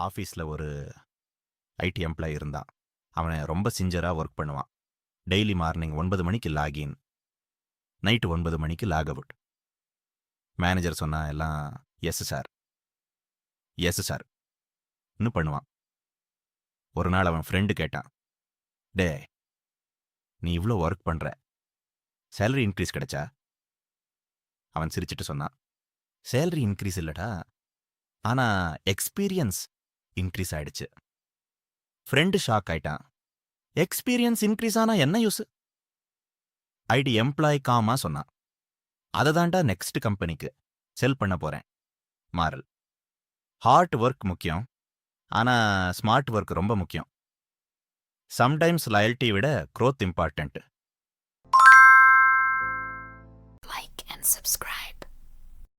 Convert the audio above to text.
ஆஃபீஸில் ஒரு ID employee இருந்தான். அவன் ரொம்ப சின்சியராக ஒர்க் பண்ணுவான். டெய்லி மார்னிங் 9 மணிக்கு லாகின், நைட்டு 9 மணிக்கு லாக் அவுட். மேனேஜர் சொன்னா எல்லாம் எஸ் சார், எஸ் சார் இன்னும் பண்ணுவான். ஒரு நாள் அவன் ஃப்ரெண்டு கேட்டான், டே நீ இவ்வளோ ஒர்க் பண்ணுற, சேலரி இன்க்ரீஸ் கிடைச்சா? அவன் சிரிச்சிட்டு சொன்னான், சேலரி இன்க்ரீஸ் இல்லடா, ஆனால் எக்ஸ்பீரியன்ஸ் இன்க்ரீஸ் ஆயிடுச்சு. ஃப்ரெண்டு ஷாக் ஆயிட்டான். எக்ஸ்பீரியன்ஸ் இன்க்ரீஸ் ஆனா என்ன யூஸ்? ஐடி எம்ப்ளாய் காமா சொன்னான், அதை தாண்டா நெக்ஸ்ட் கம்பெனிக்கு செல் பண்ண போறேன். மாறல், ஹார்ட் ஒர்க் முக்கியம், ஆனா ஸ்மார்ட் ஒர்க் ரொம்ப முக்கியம். சம்டைம்ஸ் லாயல்ட்டி விட growth important. Like and subscribe.